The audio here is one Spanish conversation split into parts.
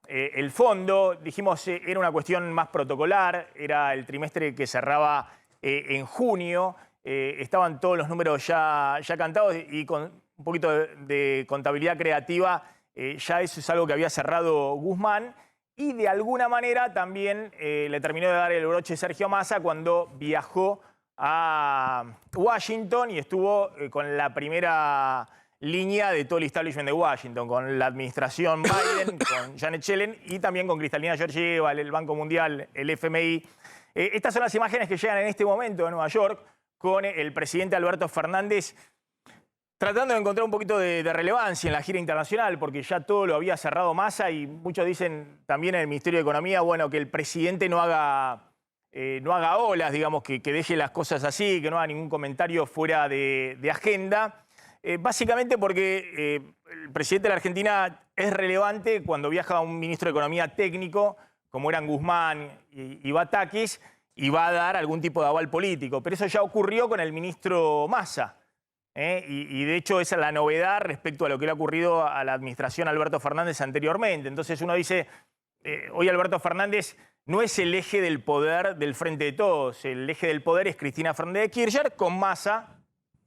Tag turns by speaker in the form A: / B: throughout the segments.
A: el fondo. Dijimos era una cuestión más protocolar, era el trimestre que cerraba en junio, estaban todos los números ya cantados y con un poquito de contabilidad creativa ya eso es algo que había cerrado Guzmán. Y de alguna manera también le terminó de dar el broche Sergio Massa cuando viajó a Washington y estuvo con la primera línea de todo el establishment de Washington, con la administración Biden, con Janet Yellen y también con Kristalina Georgieva, el Banco Mundial, el FMI. Estas son las imágenes que llegan en este momento de Nueva York con el presidente Alberto Fernández tratando de encontrar un poquito de relevancia en la gira internacional, porque ya todo lo había cerrado Massa y muchos dicen también en el Ministerio de Economía, bueno, que el presidente no haga olas, digamos, que deje las cosas así, que no haga ningún comentario fuera de agenda. Básicamente porque el presidente de la Argentina es relevante cuando viaja un ministro de Economía técnico, como eran Guzmán y Batakis, y va a dar algún tipo de aval político. Pero eso ya ocurrió con el ministro Massa. Y de hecho esa es la novedad respecto a lo que le ha ocurrido a la administración Alberto Fernández anteriormente. Entonces uno dice, hoy Alberto Fernández no es el eje del poder del Frente de Todos. El eje del poder es Cristina Fernández de Kirchner con Massa,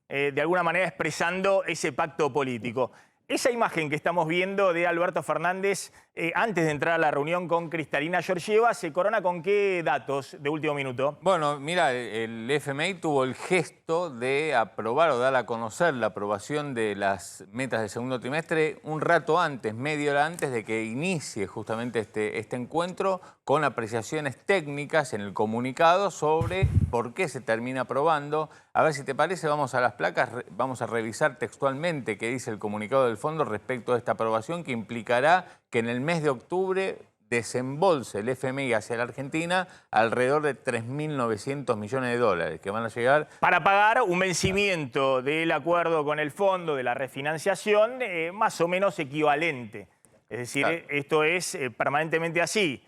A: de alguna manera expresando ese pacto político. Esa imagen que estamos viendo de Alberto Fernández antes de entrar a la reunión con Kristalina Georgieva, ¿se corona con qué datos de último minuto?
B: Bueno, mira, el FMI tuvo el gesto de aprobar o dar a conocer la aprobación de las metas del segundo trimestre un rato antes, media hora antes de que inicie justamente este encuentro, con apreciaciones técnicas en el comunicado sobre por qué se termina aprobando. A ver si te parece, vamos a las placas, vamos a revisar textualmente qué dice el comunicado del fondo respecto a esta aprobación que implicará que en el mes de octubre desembolse el FMI hacia la Argentina alrededor de 3.900 millones de dólares que van a llegar
A: para pagar un vencimiento del acuerdo con el fondo de la refinanciación más o menos equivalente. Es decir, claro, esto es permanentemente así.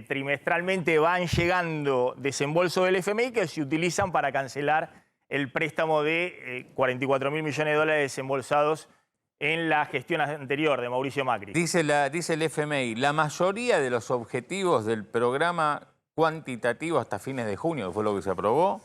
A: Trimestralmente van llegando desembolsos del FMI que se utilizan para cancelar el préstamo de 44.000 millones de dólares desembolsados en la gestión anterior de Mauricio Macri.
B: Dice el FMI, la mayoría de los objetivos del programa cuantitativo hasta fines de junio, que fue lo que se aprobó,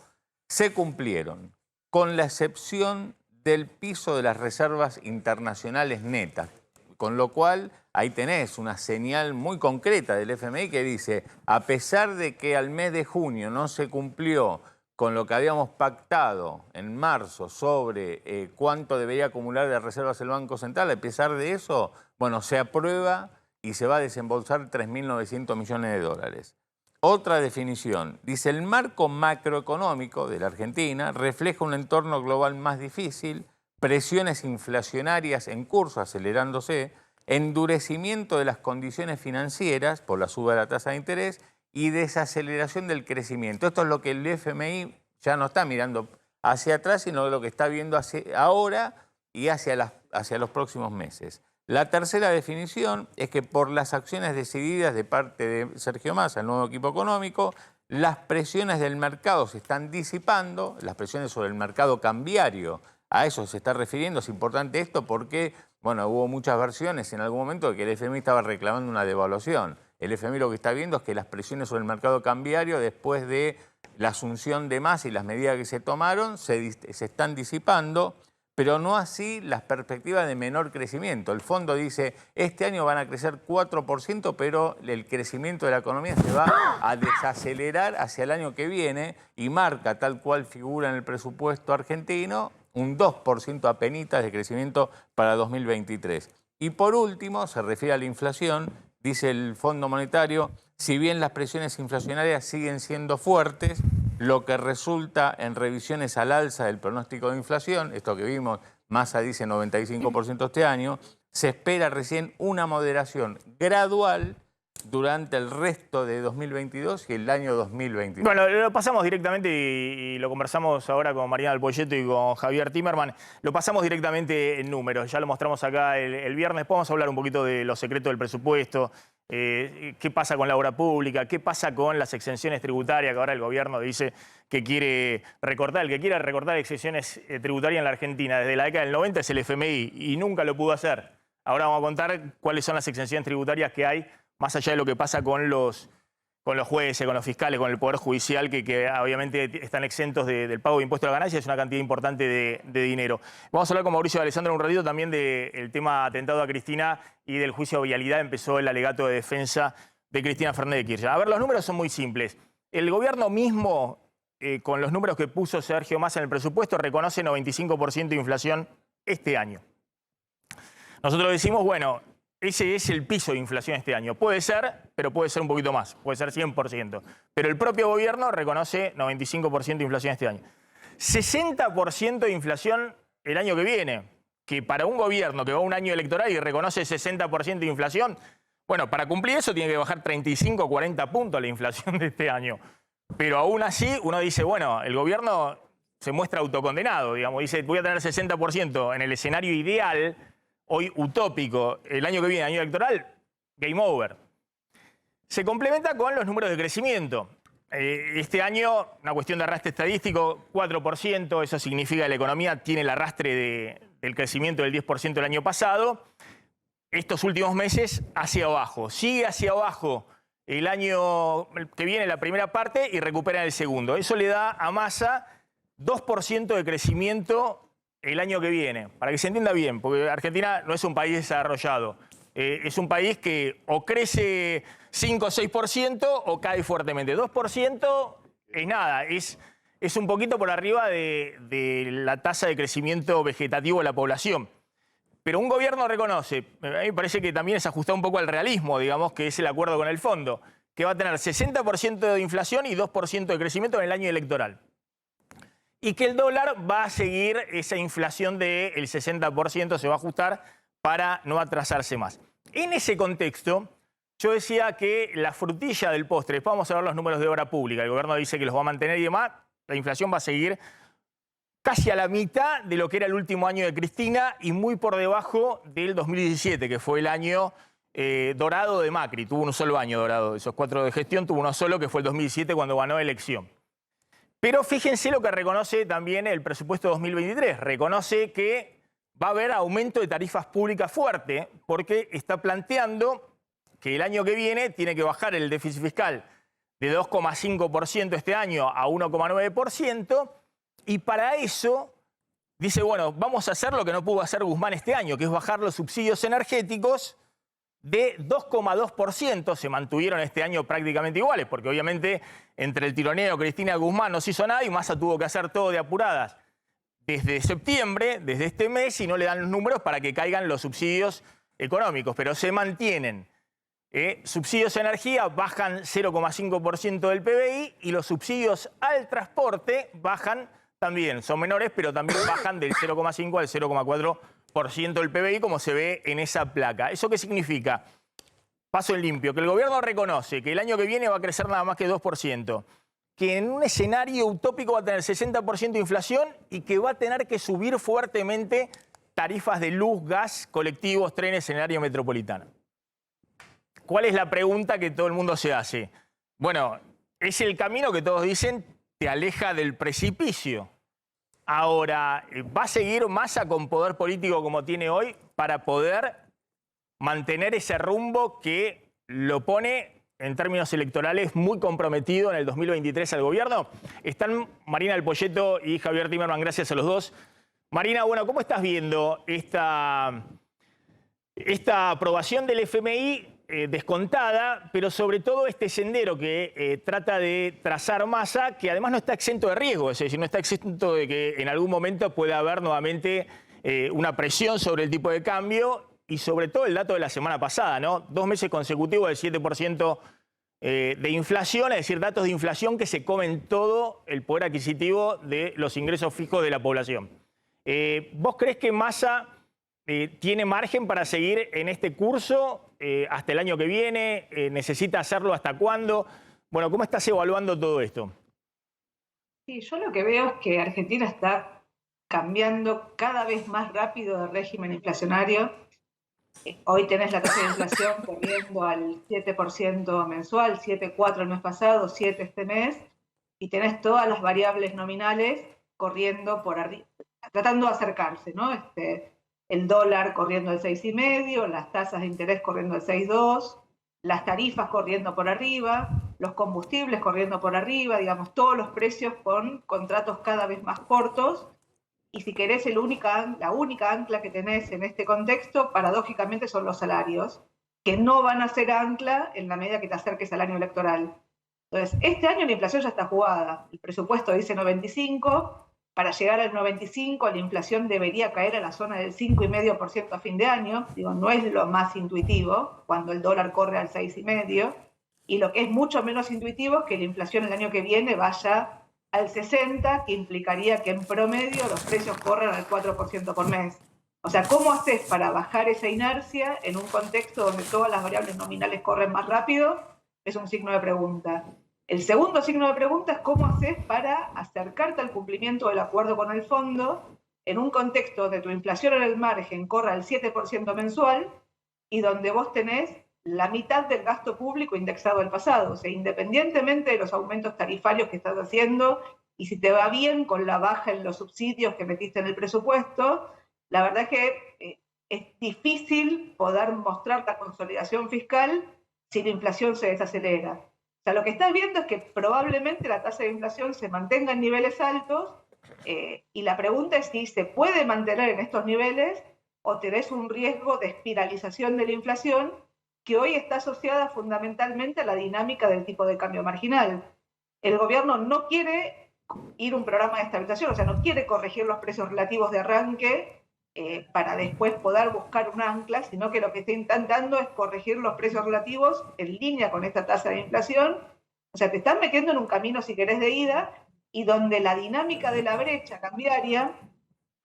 B: se cumplieron, con la excepción del piso de las reservas internacionales netas. Con lo cual, ahí tenés una señal muy concreta del FMI que dice, a pesar de que al mes de junio no se cumplió con lo que habíamos pactado en marzo sobre cuánto debería acumular de reservas el Banco Central, a pesar de eso, bueno, se aprueba y se va a desembolsar 3.900 millones de dólares. Otra definición, dice, el marco macroeconómico de la Argentina refleja un entorno global más difícil, presiones inflacionarias en curso, acelerándose, endurecimiento de las condiciones financieras por la suba de la tasa de interés y desaceleración del crecimiento. Esto es lo que el FMI ya no está mirando hacia atrás, sino lo que está viendo ahora y hacia los próximos meses. La tercera definición es que por las acciones decididas de parte de Sergio Massa, el nuevo equipo económico, las presiones del mercado se están disipando, las presiones sobre el mercado cambiario, a eso se está refiriendo. Es importante esto porque, bueno, hubo muchas versiones en algún momento de que el FMI estaba reclamando una devaluación. El FMI lo que está viendo es que las presiones sobre el mercado cambiario, después de la asunción de Massa y las medidas que se tomaron, se están disipando, pero no así las perspectivas de menor crecimiento. El fondo dice, este año van a crecer 4%, pero el crecimiento de la economía se va a desacelerar hacia el año que viene y marca, tal cual figura en el presupuesto argentino, un 2% apenitas de crecimiento para 2023. Y por último, se refiere a la inflación, dice el Fondo Monetario, si bien las presiones inflacionarias siguen siendo fuertes, lo que resulta en revisiones al alza del pronóstico de inflación, esto que vimos, Massa dice 95% este año, se espera recién una moderación gradual durante el resto de 2022 y el año 2023.
A: Bueno, lo pasamos directamente y lo conversamos ahora con Mariana Alpoyeto y con Javier Timerman. Lo pasamos directamente en números, ya lo mostramos acá el viernes. Vamos a hablar un poquito de los secretos del presupuesto, qué pasa con la obra pública, qué pasa con las exenciones tributarias, que ahora el gobierno dice que quiere recortar. El que quiere recortar exenciones tributarias en la Argentina desde la década del 90 es el FMI y nunca lo pudo hacer. Ahora vamos a contar cuáles son las exenciones tributarias que hay más allá de lo que pasa con los jueces, con los fiscales, con el Poder Judicial, que obviamente están exentos del pago de impuestos a la ganancia, es una cantidad importante de dinero. Vamos a hablar con Mauricio Alessandro un ratito también del tema atentado a Cristina y del juicio de vialidad. Empezó el alegato de defensa de Cristina Fernández de Kirchner. A ver, los números son muy simples. El gobierno mismo, con los números que puso Sergio Massa en el presupuesto, reconoce 95% de inflación este año. Nosotros decimos, bueno, ese es el piso de inflación este año. Puede ser, pero puede ser un poquito más, puede ser 100%. Pero el propio gobierno reconoce 95% de inflación este año. 60% de inflación el año que viene, que para un gobierno que va a un año electoral y reconoce 60% de inflación, bueno, para cumplir eso tiene que bajar 35 o 40 puntos la inflación de este año. Pero aún así uno dice, bueno, el gobierno se muestra autocondenado, digamos, dice, voy a tener 60% en el escenario ideal, hoy utópico, el año que viene, año electoral, game over. Se complementa con los números de crecimiento. Este año, una cuestión de arrastre estadístico, 4%, eso significa que la economía tiene el arrastre del crecimiento del 10% el año pasado. Estos últimos meses hacia abajo. Sigue hacia abajo el año que viene, la primera parte, y recupera el segundo. Eso le da a Massa 2% de crecimiento el año que viene, para que se entienda bien, porque Argentina no es un país desarrollado, es un país que o crece 5 o 6% o cae fuertemente. 2% es nada, es un poquito por arriba de la tasa de crecimiento vegetativo de la población. Pero un gobierno reconoce, a mí me parece que también es ajustado un poco al realismo, digamos, que es el acuerdo con el fondo, que va a tener 60% de inflación y 2% de crecimiento en el año electoral. Y que el dólar va a seguir esa inflación del 60%, se va a ajustar para no atrasarse más. En ese contexto, yo decía que la frutilla del postre, después vamos a ver los números de obra pública, el gobierno dice que los va a mantener y demás, la inflación va a seguir casi a la mitad de lo que era el último año de Cristina y muy por debajo del 2017, que fue el año dorado de Macri. Tuvo un solo año dorado, de esos 4 de gestión, tuvo uno solo, que fue el 2017 cuando ganó elección. Pero fíjense lo que reconoce también el presupuesto 2023. Reconoce que va a haber aumento de tarifas públicas fuerte porque está planteando que el año que viene tiene que bajar el déficit fiscal de 2,5% este año a 1,9%. Y para eso dice, bueno, vamos a hacer lo que no pudo hacer Guzmán este año, que es bajar los subsidios energéticos de 2,2%, se mantuvieron este año prácticamente iguales, porque obviamente entre el tironeo Cristina y Guzmán no se hizo nada y Massa tuvo que hacer todo de apuradas desde septiembre, desde este mes, y no le dan los números para que caigan los subsidios económicos, pero se mantienen. Subsidios a energía bajan 0,5% del PBI y los subsidios al transporte bajan también, son menores, pero también bajan del 0,5 al 0,4% del PBI, como se ve en esa placa. ¿Eso qué significa? Paso en limpio, que el gobierno reconoce que el año que viene va a crecer nada más que 2%, que en un escenario utópico va a tener 60% de inflación y que va a tener que subir fuertemente tarifas de luz, gas, colectivos, trenes en el área metropolitana. ¿Cuál es la pregunta que todo el mundo se hace? Bueno, es el camino que todos dicen te aleja del precipicio. Ahora, ¿va a seguir Massa con poder político como tiene hoy para poder mantener ese rumbo que lo pone en términos electorales muy comprometido en el 2023 al gobierno? Están Marina del Poyeto y Javier Timerman, gracias a los dos. Marina, bueno, ¿cómo estás viendo esta aprobación del FMI descontada, pero sobre todo este sendero que trata de trazar Massa, que además no está exento de riesgo, es decir, no está exento de que en algún momento pueda haber nuevamente una presión sobre el tipo de cambio y sobre todo el dato de la semana pasada, ¿no? 2 meses consecutivos del 7% de inflación, es decir, datos de inflación que se comen todo el poder adquisitivo de los ingresos fijos de la población. ¿Vos crees que Massa tiene margen para seguir en este curso hasta el año que viene? ¿Necesita hacerlo hasta cuándo? Bueno, ¿cómo estás evaluando todo esto?
C: Sí, yo lo que veo es que Argentina está cambiando cada vez más rápido de régimen inflacionario. Hoy tenés la tasa de inflación corriendo al 7% mensual, 7,4% el mes pasado, 7% este mes, y tenés todas las variables nominales corriendo por arriba, tratando de acercarse, ¿no? El dólar corriendo al 6,5%, las tasas de interés corriendo al 6,2%, las tarifas corriendo por arriba, los combustibles corriendo por arriba, digamos, todos los precios con contratos cada vez más cortos. Y si querés, la única ancla que tenés en este contexto, paradójicamente, son los salarios, que no van a ser ancla en la medida que te acerques al año electoral. Entonces, este año la inflación ya está jugada. El presupuesto dice 95. Para llegar al 95, la inflación debería caer a la zona del 5,5% a fin de año. Digo, no es lo más intuitivo cuando el dólar corre al 6,5%. Y lo que es mucho menos intuitivo es que la inflación el año que viene vaya al 60%, que implicaría que en promedio los precios corran al 4% por mes. O sea, ¿cómo haces para bajar esa inercia en un contexto donde todas las variables nominales corren más rápido? Es un signo de pregunta. El segundo signo de pregunta es cómo haces para acercarte al cumplimiento del acuerdo con el fondo en un contexto donde tu inflación en el margen corra al 7% mensual y donde vos tenés la mitad del gasto público indexado al pasado. O sea, independientemente de los aumentos tarifarios que estás haciendo y si te va bien con la baja en los subsidios que metiste en el presupuesto, la verdad es que es difícil poder mostrar la consolidación fiscal si la inflación se desacelera. O sea, lo que estás viendo es que probablemente la tasa de inflación se mantenga en niveles altos y la pregunta es si se puede mantener en estos niveles o tenés un riesgo de espiralización de la inflación que hoy está asociada fundamentalmente a la dinámica del tipo de cambio marginal. El gobierno no quiere ir a un programa de estabilización, o sea, no quiere corregir los precios relativos de arranque para después poder buscar un ancla, sino que lo que está intentando es corregir los precios relativos en línea con esta tasa de inflación. O sea, te están metiendo en un camino, si querés, de ida, y donde la dinámica de la brecha cambiaria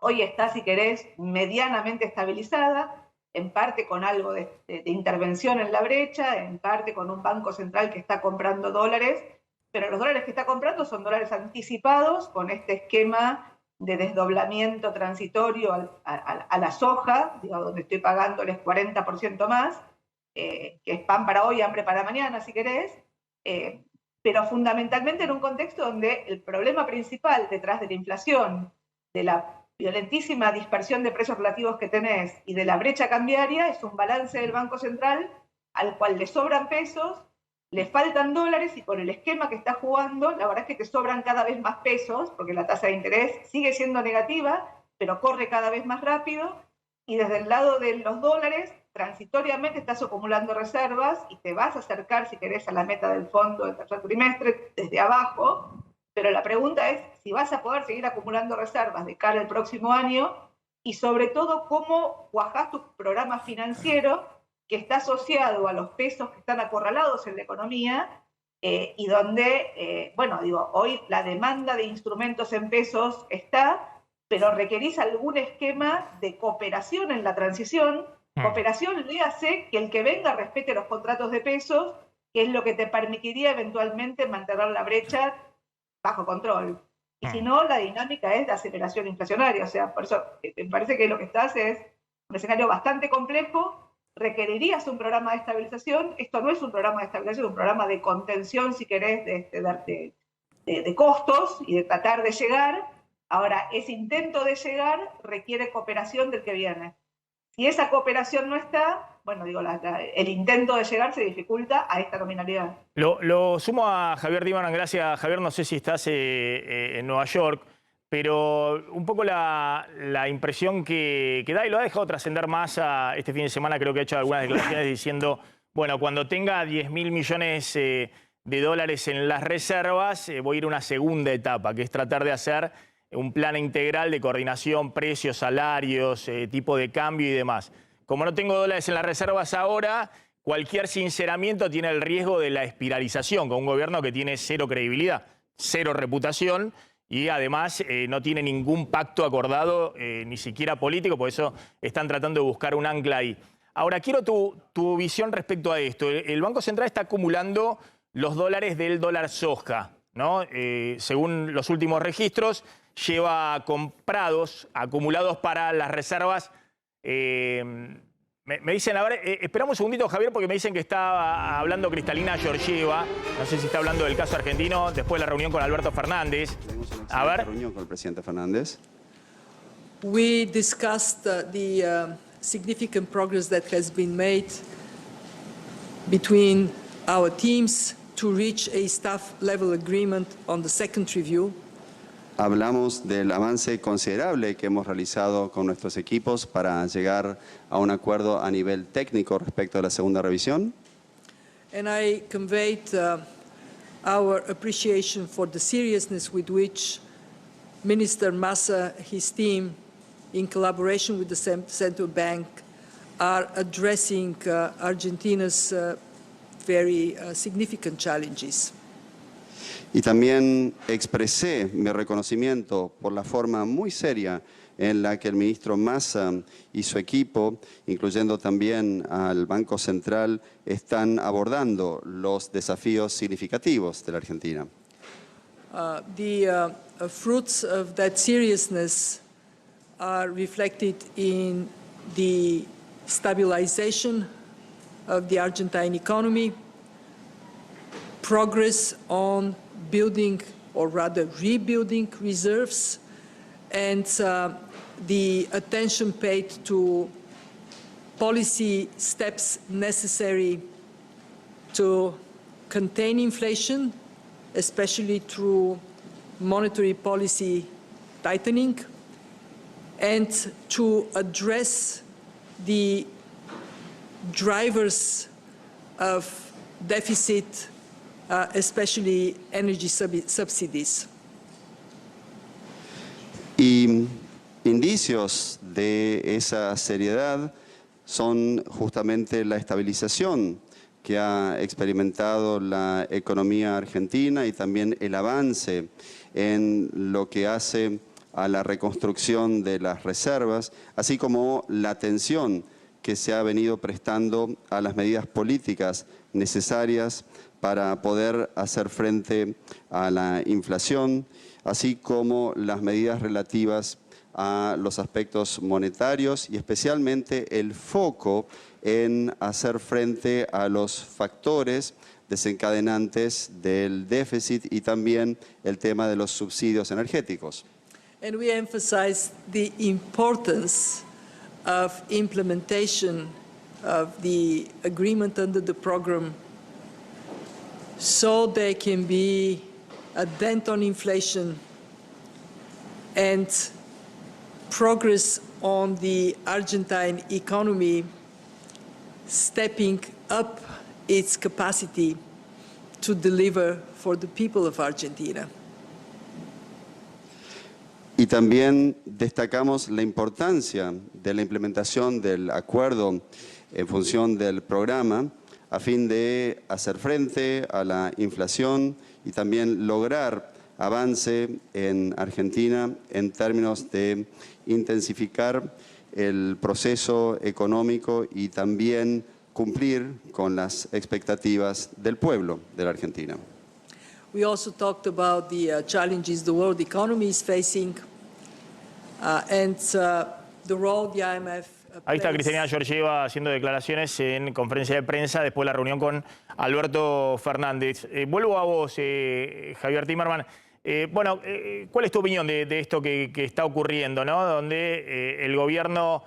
C: hoy está, si querés, medianamente estabilizada, en parte con algo de intervención en la brecha, en parte con un banco central que está comprando dólares, pero los dólares que está comprando son dólares anticipados con este esquema de desdoblamiento transitorio a la soja, digo, donde estoy pagándoles 40% más, que es pan para hoy, hambre para mañana, si querés, pero fundamentalmente en un contexto donde el problema principal detrás de la inflación, de la violentísima dispersión de precios relativos que tenés y de la brecha cambiaria es un balance del Banco Central al cual le sobran pesos, le faltan dólares y por el esquema que está jugando, la verdad es que te sobran cada vez más pesos porque la tasa de interés sigue siendo negativa, pero corre cada vez más rápido y desde el lado de los dólares transitoriamente estás acumulando reservas y te vas a acercar, si querés, a la meta del fondo del tercer trimestre desde abajo. Pero la pregunta es si vas a poder seguir acumulando reservas de cara al próximo año y sobre todo cómo cuajás tu programa financiero que está asociado a los pesos que están acorralados en la economía y donde, bueno, digo, hoy la demanda de instrumentos en pesos está, pero requerís algún esquema de cooperación en la transición. Cooperación, léase que el que venga respete los contratos de pesos, que es lo que te permitiría eventualmente mantener la brecha bajo control. Y si no, la dinámica es de aceleración inflacionaria. O sea, por eso me parece que lo que estás es un escenario bastante complejo, requerirías un programa de estabilización. Esto no es un programa de estabilización, es un programa de contención, si querés, de costos y de tratar de llegar. Ahora, ese intento de llegar requiere cooperación del que viene. Si esa cooperación no está, bueno, digo, el intento de llegar se dificulta a esta nominalidad.
A: Lo sumo a Javier Dimanan. Gracias, Javier. No sé si estás en Nueva York, pero un poco la impresión que da, y lo ha dejado trascender más este fin de semana, creo que ha hecho algunas declaraciones diciendo, bueno, cuando tenga 10.000 millones de dólares en las reservas, voy a ir a una segunda etapa, que es tratar de hacer un plan integral de coordinación, precios, salarios, tipo de cambio y demás. Como no tengo dólares en las reservas ahora, cualquier sinceramiento tiene el riesgo de la espiralización con un gobierno que tiene cero credibilidad, cero reputación y además no tiene ningún pacto acordado, ni siquiera político, por eso están tratando de buscar un ancla ahí. Ahora, quiero tu visión respecto a esto. El Banco Central está acumulando los dólares del dólar soja, ¿no? Según los últimos registros, lleva comprados, acumulados para las reservas. Me dicen, a ver, esperamos un segundito, Javier, porque me dicen que está hablando Cristalina Georgieva. No sé si está hablando del caso argentino, después de la reunión con Alberto Fernández. A ver.
D: Reunión con el presidente Fernández.
E: We discussed the significant progress that has been made between our teams to reach a staff-level agreement on the second review.
D: Hablamos del avance considerable que hemos realizado con nuestros equipos para llegar a un acuerdo a nivel técnico respecto a la segunda revisión.
E: And I conveyed our appreciation for the seriousness with which Minister Massa, his team, in collaboration with the Central Bank, are addressing Argentina's very significant challenges.
D: Y también expresé mi reconocimiento por la forma muy seria en la que el ministro Massa y su equipo, incluyendo también al Banco Central, están abordando los desafíos significativos de la Argentina.
E: The fruits of that seriousness are reflected in the stabilization of the Argentine economy, progress on building, or rather rebuilding, reserves, and the attention paid to policy steps necessary to contain inflation, especially through monetary policy tightening, and to address the drivers of deficit, especially energy subsidies.
D: Y indicios de esa seriedad son justamente la estabilización que ha experimentado la economía argentina y también el avance en lo que hace a la reconstrucción de las reservas, así como la atención que se ha venido prestando a las medidas políticas necesarias para poder hacer frente a la inflación, así como las medidas relativas a los aspectos monetarios y especialmente el foco en hacer frente a los factores desencadenantes del déficit y también el tema de los subsidios energéticos.
E: And we emphasize the importance of implementation of the agreement under the program so there can be a dent on inflation and progress on the Argentine economy stepping up its capacity to deliver for the people of Argentina.
D: Y también destacamos la importancia de la implementación del acuerdo en función del programa a fin de hacer frente a la inflación y también lograr avance en Argentina en términos de intensificar el proceso económico y también cumplir con las expectativas del pueblo de la Argentina.
E: We also talked about the challenges the world economy is facing and the role the IMF
A: Ahí está Cristalina Georgieva haciendo declaraciones en conferencia de prensa después de la reunión con Alberto Fernández. Vuelvo a vos, Javier Timerman. Bueno, ¿cuál es tu opinión de esto que está ocurriendo, ¿no? Donde el gobierno,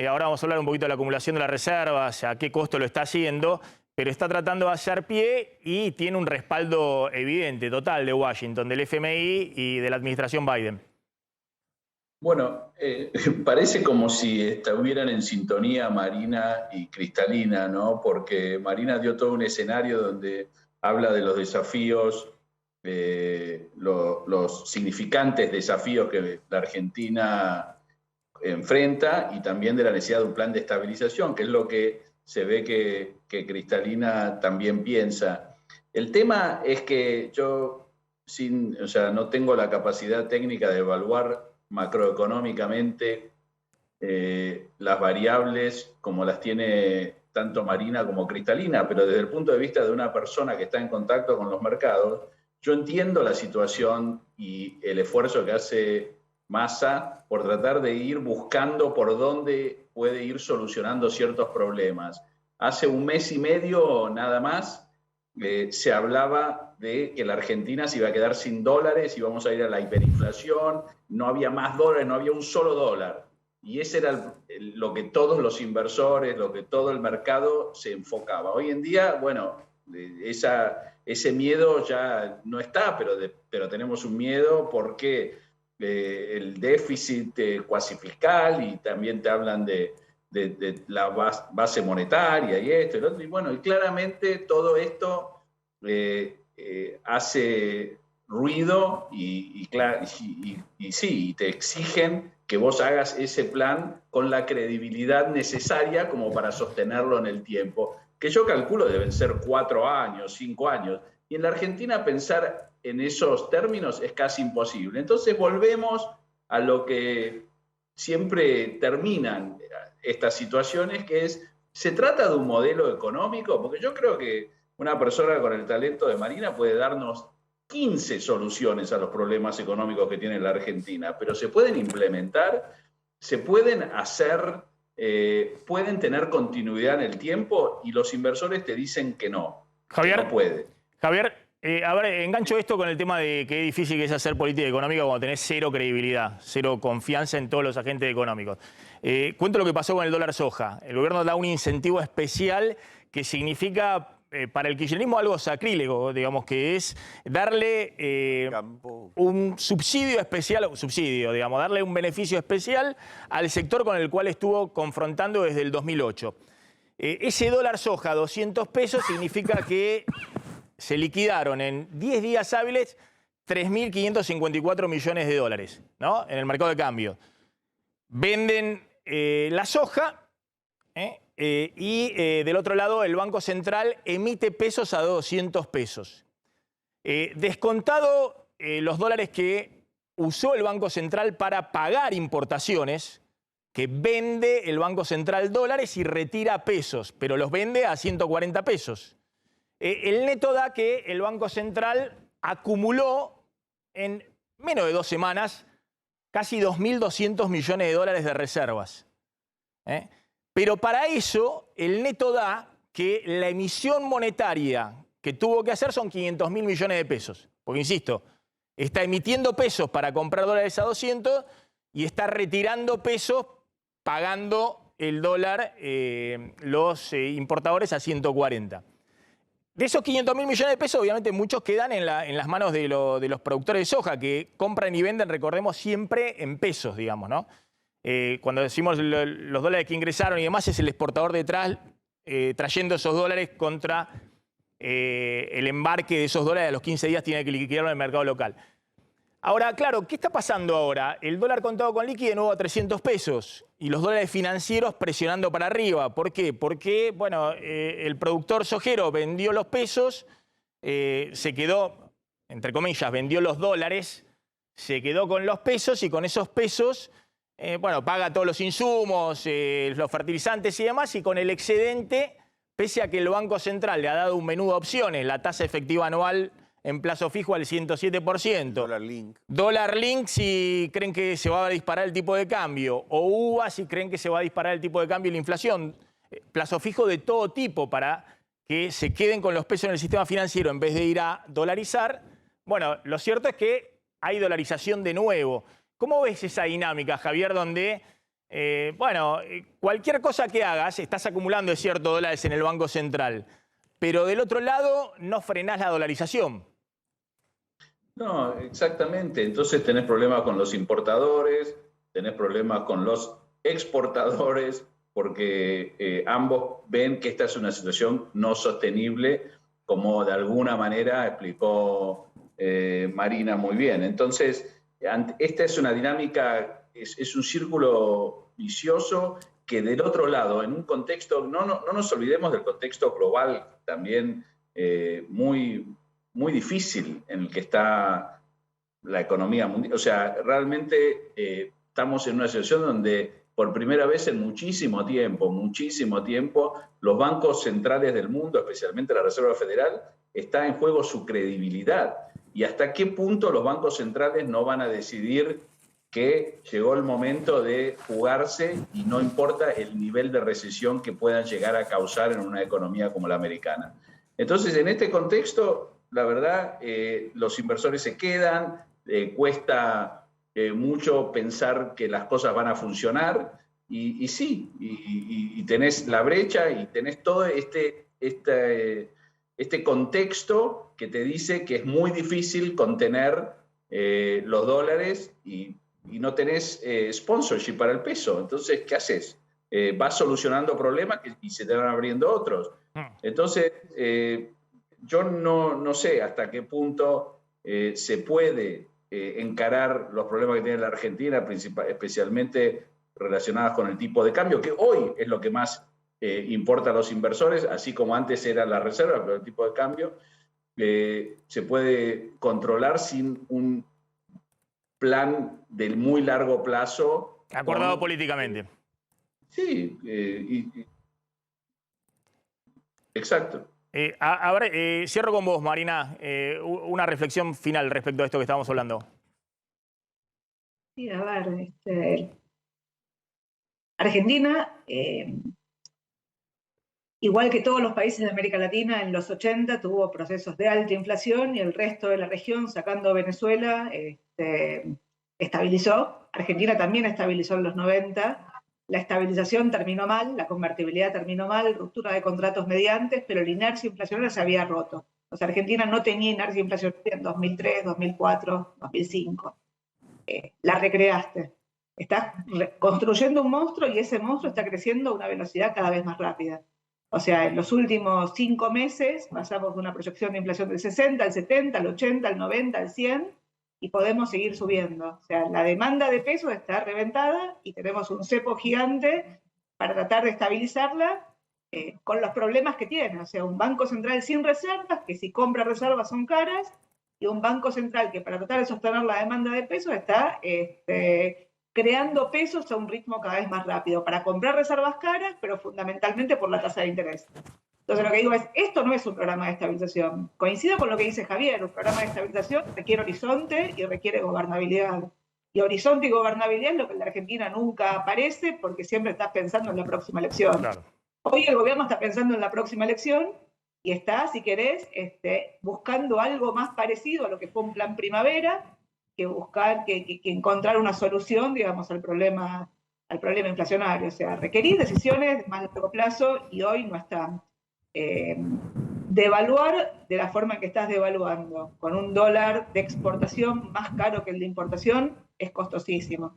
A: ahora vamos a hablar un poquito de la acumulación de las reservas, a qué costo lo está haciendo, pero está tratando de hacer pie y tiene un respaldo evidente, total, de Washington, del FMI y de la administración Biden?
F: Bueno, parece como si estuvieran en sintonía Marina y Cristalina, ¿no? Porque Marina dio todo un escenario donde habla de los desafíos, los significantes desafíos que la Argentina enfrenta y también de la necesidad de un plan de estabilización, que es lo que se ve que Cristalina también piensa. El tema es que yo no tengo la capacidad técnica de evaluar macroeconómicamente las variables como las tiene tanto Marina como Cristalina, pero desde el punto de vista de una persona que está en contacto con los mercados, yo entiendo la situación y el esfuerzo que hace Massa por tratar de ir buscando por dónde puede ir solucionando ciertos problemas. Hace un mes y medio nada más se hablaba de que la Argentina se iba a quedar sin dólares, íbamos a ir a la hiperinflación, no había más dólares, no había un solo dólar. Y ese era lo que todos los inversores, lo que todo el mercado se enfocaba. Hoy en día, bueno, ese miedo ya no está, pero tenemos un miedo porque el déficit cuasi fiscal, y también te hablan de la base monetaria y esto y lo otro, y bueno, y claramente todo esto hace ruido y te exigen que vos hagas ese plan con la credibilidad necesaria como para sostenerlo en el tiempo, que yo calculo deben ser 4 años, 5 años, y en la Argentina pensar en esos términos es casi imposible. Entonces volvemos a lo que siempre terminan estas situaciones, que es, ¿se trata de un modelo económico? Porque yo creo que una persona con el talento de Marina puede darnos 15 soluciones a los problemas económicos que tiene la Argentina, pero se pueden implementar, se pueden hacer, pueden tener continuidad en el tiempo, y los inversores te dicen que no,
A: Javier,
F: que no puede.
A: Javier, a ver, engancho esto con el tema de qué difícil que es hacer política económica cuando tenés cero credibilidad, cero confianza en todos los agentes económicos. Cuento lo que pasó con el dólar soja. El gobierno da un incentivo especial que significa para el kirchnerismo algo sacrílego, digamos, que es darle un subsidio especial, digamos, darle un beneficio especial al sector con el cual estuvo confrontando desde el 2008. Ese dólar soja, 200 pesos, significa que se liquidaron en 10 días hábiles 3.554 millones de dólares, ¿no?, en el mercado de cambio. Venden la soja, y del otro lado el Banco Central emite pesos a 200 pesos. Descontado los dólares que usó el Banco Central para pagar importaciones, que vende el Banco Central dólares y retira pesos, pero los vende a 140 pesos. El neto da que el Banco Central acumuló en menos de 2 semanas casi 2.200 millones de dólares de reservas. Pero para eso, el neto da que la emisión monetaria que tuvo que hacer son 500.000 millones de pesos. Porque, insisto, está emitiendo pesos para comprar dólares a 200 y está retirando pesos pagando el dólar los importadores a 140. De esos 500.000 millones de pesos, obviamente muchos quedan en las manos de los productores de soja, que compran y venden, recordemos, siempre en pesos, digamos, ¿no? Cuando decimos los dólares que ingresaron y demás, es el exportador detrás trayendo esos dólares contra el embarque de esos dólares. A los 15 días tiene que liquidarlo en el mercado local. Ahora, claro, ¿qué está pasando ahora? El dólar contado con liqui de nuevo a 300 pesos y los dólares financieros presionando para arriba. ¿Por qué? Porque, bueno, el productor sojero vendió los pesos, se quedó, entre comillas, vendió los dólares, se quedó con los pesos y con esos pesos, bueno, paga todos los insumos, los fertilizantes y demás, y con el excedente, pese a que el Banco Central le ha dado un menú de opciones, la tasa efectiva anual en plazo fijo al 107%.
G: Dólar link.
A: Dólar link si creen que se va a disparar el tipo de cambio. O UVA si creen que se va a disparar el tipo de cambio y la inflación. Plazo fijo de todo tipo para que se queden con los pesos en el sistema financiero en vez de ir a dolarizar. Bueno, lo cierto es que hay dolarización de nuevo. ¿Cómo ves esa dinámica, Javier, donde, bueno, cualquier cosa que hagas, estás acumulando ciertos dólares en el Banco Central, pero del otro lado no frenás la dolarización?
F: No, exactamente. Entonces tenés problemas con los importadores, tenés problemas con los exportadores, porque ambos ven que esta es una situación no sostenible, como de alguna manera explicó Marina muy bien. Entonces, esta es una dinámica, es un círculo vicioso que del otro lado, en un contexto, no nos olvidemos del contexto global también muy difícil en el que está la economía mundial. O sea, realmente estamos en una situación donde por primera vez en muchísimo tiempo, los bancos centrales del mundo, especialmente la Reserva Federal, está en juego su credibilidad. Y hasta qué punto los bancos centrales no van a decidir que llegó el momento de jugarse y no importa el nivel de recesión que puedan llegar a causar en una economía como la americana. Entonces, en este contexto, la verdad, los inversores se quedan, cuesta mucho pensar que las cosas van a funcionar, y sí, y tenés la brecha y tenés todo este contexto que te dice que es muy difícil contener los dólares y no tenés sponsorship para el peso. Entonces, ¿qué haces? Vas solucionando problemas y se te van abriendo otros. Entonces, yo no sé hasta qué punto se puede encarar los problemas que tiene la Argentina, especialmente relacionados con el tipo de cambio, que hoy es lo que más importa a los inversores, así como antes era la reserva, pero el tipo de cambio se puede controlar sin un plan de muy largo plazo.
A: Acordado políticamente.
F: Sí, exacto.
A: Ahora, cierro con vos, Marina, una reflexión final respecto a esto que estábamos hablando.
C: Sí, a ver, Argentina, igual que todos los países de América Latina, en los 80 tuvo procesos de alta inflación y el resto de la región, sacando Venezuela, estabilizó. Argentina también estabilizó en los 90. La estabilización terminó mal, la convertibilidad terminó mal, ruptura de contratos mediantes, pero la inercia inflacionaria se había roto. O sea, Argentina no tenía inercia inflacionaria en 2003, 2004, 2005. La recreaste. Estás construyendo un monstruo y ese monstruo está creciendo a una velocidad cada vez más rápida. O sea, en los últimos 5 meses pasamos de una proyección de inflación del 60 al 70, al 80, al 90, al 100 y podemos seguir subiendo. O sea, la demanda de pesos está reventada y tenemos un cepo gigante para tratar de estabilizarla con los problemas que tiene. O sea, un banco central sin reservas, que si compra reservas son caras, y un banco central que para tratar de sostener la demanda de pesos está creando pesos a un ritmo cada vez más rápido, para comprar reservas caras, pero fundamentalmente por la tasa de interés. Entonces lo que digo es, esto no es un programa de estabilización. Coincido con lo que dice Javier, un programa de estabilización requiere horizonte y requiere gobernabilidad. Y horizonte y gobernabilidad es lo que en la Argentina nunca aparece porque siempre estás pensando en la próxima elección.
A: Claro.
C: Hoy el gobierno está pensando en la próxima elección y está, si querés, buscando algo más parecido a lo que fue un plan primavera, que buscar, que encontrar una solución, digamos, al problema inflacionario. O sea, requerís decisiones de más largo plazo y hoy no están. Devaluar de la forma en que estás devaluando, con un dólar de exportación más caro que el de importación, es costosísimo.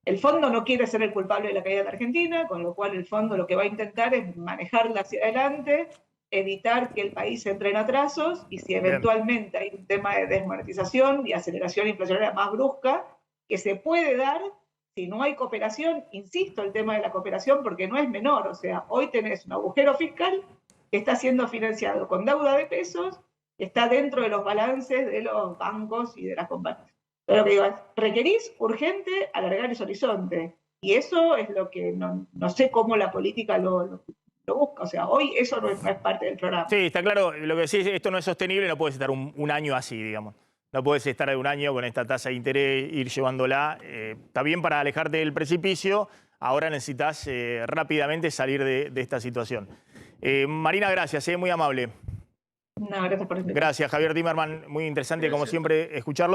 C: El fondo no quiere ser el culpable de la caída de la Argentina, con lo cual el fondo lo que va a intentar es manejarla hacia adelante, evitar que el país entre en atrasos y si eventualmente hay un tema de desmonetización y aceleración inflacionaria más brusca, que se puede dar si no hay cooperación, insisto, el tema de la cooperación porque no es menor, o sea, hoy tenés un agujero fiscal que está siendo financiado con deuda de pesos, que está dentro de los balances de los bancos y de las compañías. Pero lo que digo es, requerís urgente alargar ese horizonte, y eso es lo que no sé cómo la política lo busca. O sea, hoy eso no es parte del programa.
A: Sí, está claro. Lo que decís, esto no es sostenible, no puedes estar un año así, digamos. No puedes estar un año con esta tasa de interés, ir llevándola. Está bien para alejarte del precipicio, ahora necesitas rápidamente salir de esta situación. Marina, gracias, muy amable.
C: No, gracias por invitarme.
A: Gracias, Javier Timerman. Muy interesante, como siempre, escucharlo.